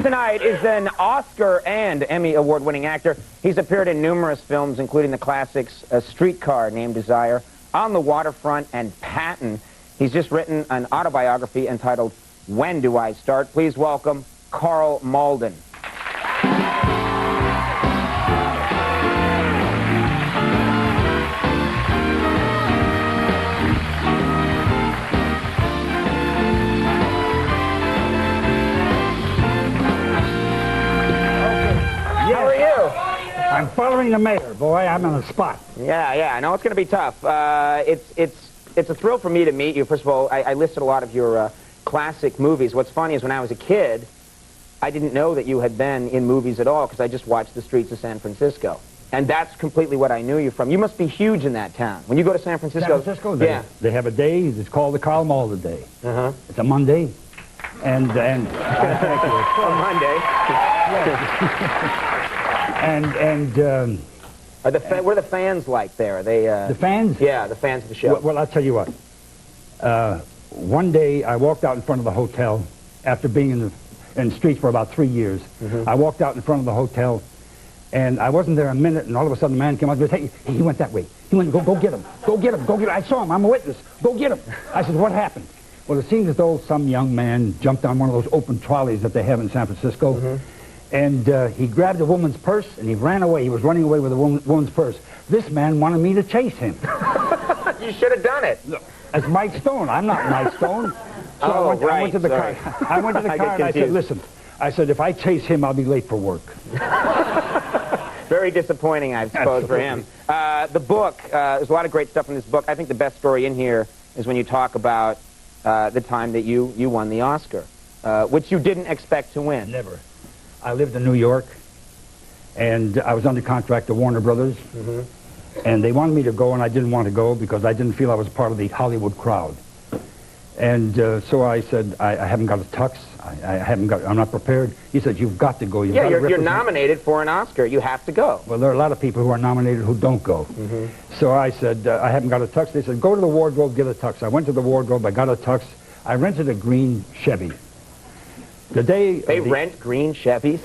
tonight is an Oscar and Emmy award-winning actor. He's appeared in numerous films, including the classics A Streetcar Named Desire, On the Waterfront, and Patton. He's just written an autobiography entitled When Do I Start? Please welcome Karl Malden. I'm following the mayor, boy. I'm on the spot. Yeah, I know it's going to be tough. It's a thrill for me to meet you. First of all, I listed a lot of your classic movies. What's funny is when I was a kid, I didn't know that you had been in movies at all because I just watched The Streets of San Francisco. And that's completely what I knew you from. You must be huge in that town. When you go to San Francisco... They have a day. It's called the Karl Malden Day. It's a Monday. And a Monday. What are the fans like there? Are they, the fans? Yeah, the fans of the show. Well, I'll tell you what. One day, I walked out in front of the hotel after being in the streets for about 3 years. I walked out in front of the hotel, and I wasn't there a minute, and all of a sudden, a man came up and said, hey, he went that way. He went, go get him. Go get him. Go get him. I saw him. I'm a witness. Go get him. I said, what happened? Well, it seems as though some young man jumped on one of those open trolleys that they have in San Francisco. And he grabbed a woman's purse, and he ran away. He was running away with a woman's purse. This man wanted me to chase him. You should have done it. As Mike Stone. I'm not Mike Stone. So I went to the car. I went to the car, and I said, listen, I said, if I chase him, I'll be late for work. Very disappointing, I suppose, for him. The book, there's a lot of great stuff in this book. I think the best story in here is when you talk about the time that you won the Oscar, which you didn't expect to win. Never. I lived in New York, and I was under contract to Warner Brothers, and they wanted me to go, and I didn't want to go because I didn't feel I was part of the Hollywood crowd. And so I said, I haven't got a tux. I'm not prepared. He said, you've got to go. You're nominated for an Oscar. You have to go. Well, there are a lot of people who are nominated who don't go. So I said, I haven't got a tux. They said, go to the wardrobe, get a tux. I went to the wardrobe, I got a tux. I rented a green Chevy. The day they rent green Chevys?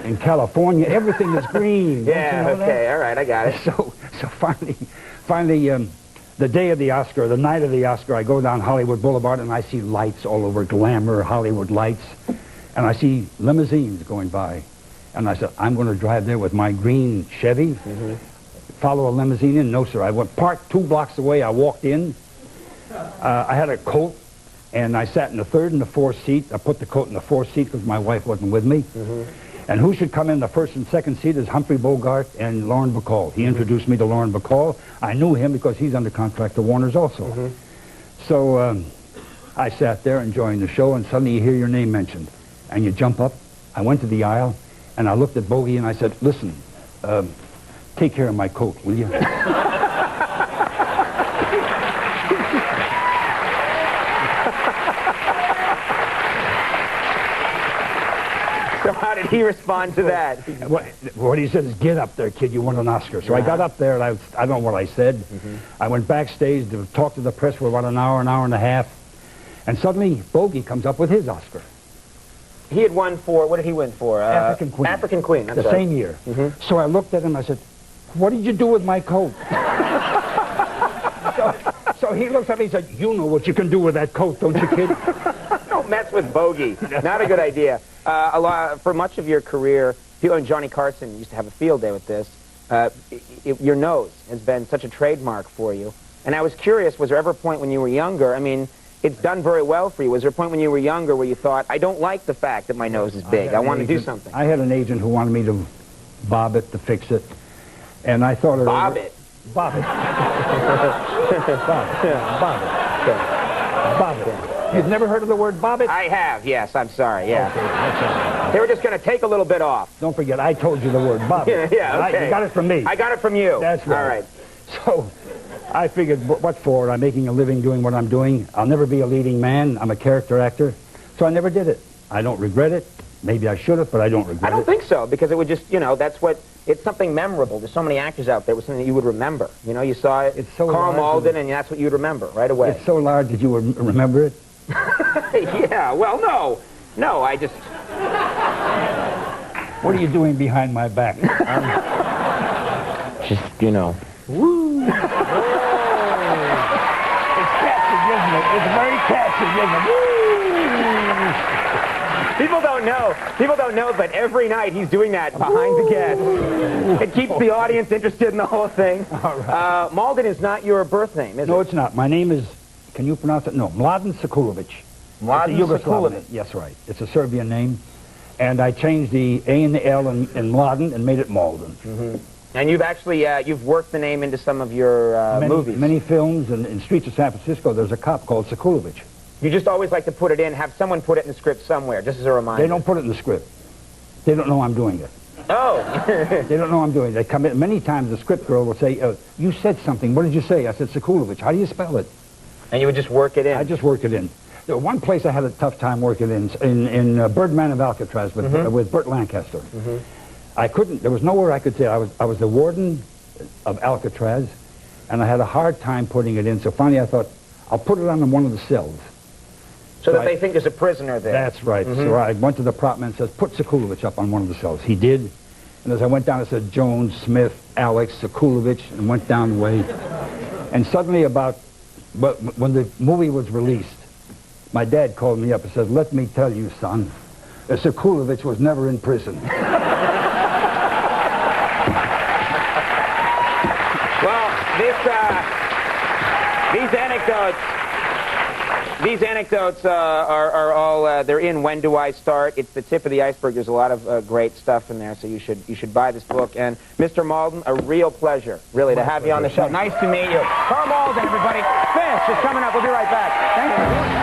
In California, everything is green. Yeah, okay, all right, I got it. So finally, the day of the Oscar, the night of the Oscar, I go down Hollywood Boulevard and I see lights all over, glamour, Hollywood lights, and I see limousines going by. And I said, I'm going to drive there with my green Chevy, follow a limousine in. No, sir. I went parked 2 blocks away. I walked in. I had a coat. And I sat in the 3rd and the 4th seat. I put the coat in the 4th seat because my wife wasn't with me. And who should come in the 1st and 2nd seat is Humphrey Bogart and Lauren Bacall. He introduced me to Lauren Bacall. I knew him because he's under contract to Warner's also. So I sat there enjoying the show, and suddenly you hear your name mentioned. And you jump up. I went to the aisle, and I looked at Bogey, and I said, listen, take care of my coat, will you? So how did he respond to that? What he said is, get up there, kid, you won an Oscar. So I got up there, and I don't know what I said. I went backstage to talk to the press for about an hour and a half, and suddenly Bogey comes up with his Oscar. He had won for, what did he win for? African Queen. African Queen, that's the same year. So I looked at him, I said, what did you do with my coat? So he looks at me and said, you know what you can do with that coat, don't you, kid? Don't mess with Bogey. Not a good idea. For much of your career, people, and Johnny Carson used to have a field day with this, your nose has been such a trademark for you. And I was curious, was there ever a point when you were younger, I mean, it's done very well for you. Was there a point when you were younger where you thought, I don't like the fact that my nose is big, I want to do something? I had an agent who wanted me to bob it, to fix it, and I thought... Bob it? Bob it. Bob it. Bob it. Bob it. You've never heard of the word bob it? I have, yes, I'm sorry, yeah. Okay, that's all right. They were just going to take a little bit off. Don't forget, I told you the word bob it. Yeah, okay. You got it from me. I got it from you. That's right. All right. So, I figured, what for? I'm making a living doing what I'm doing. I'll never be a leading man. I'm a character actor. So I never did it. I don't regret it. Maybe I should have, but I don't regret it. I don't think so, because it would just, you know, that's what, it's something memorable. There's so many actors out there with something that you would remember. You know, you saw it, it's so Karl Malden, and that's what you'd remember right away. It's so large that you would remember it? Yeah, well, no. No, I just... What are you doing behind my back? Just, you know. Woo! It's catchy, isn't it? It's very catchy, isn't it? Woo! People don't know. People don't know, but every night he's doing that behind the guests. It keeps the audience interested in the whole thing. All right. Malden is not your birth name, is it? No, it's not. My name is, can you pronounce it? No, Mladen Sekulovic. Mladen Sekulovic. Yes, right. It's a Serbian name. And I changed the A and the L in Mladen and made it Malden. Mm-hmm. And you've actually, you've worked the name into some of your movies. Many films, and in Streets of San Francisco, there's a cop called Sekulovic. You just always like to put it in, have someone put it in the script somewhere, just as a reminder. They don't put it in the script. They don't know I'm doing it. Oh. They don't know I'm doing it. They come in, many times the script girl will say, you said something. What did you say? I said Sekulovic. How do you spell it? And you would just work it in? I just work it in. There was one place I had a tough time working in Birdman of Alcatraz with Burt Lancaster. Mm-hmm. I couldn't, there was nowhere I could say. I was the warden of Alcatraz, and I had a hard time putting it in. So finally I thought, I'll put it on in one of the cells. So that they think there's a prisoner there. That's right. Mm-hmm. So I went to the prop man and says, put Sekulovic up on one of the cells. He did. And as I went down, I said, Jones, Smith, Alex, Sekulovic, and went down the way. And suddenly when the movie was released, my dad called me up and said, let me tell you, son, Sekulovic was never in prison. Well, these anecdotes are all, they're in When Do I Start? It's the tip of the iceberg. There's a lot of great stuff in there, so you should buy this book. And Mr. Malden, a real pleasure, really, to have you on the show. Nice to meet you. Karl Malden, everybody. Fish is coming up. We'll be right back. Thank you.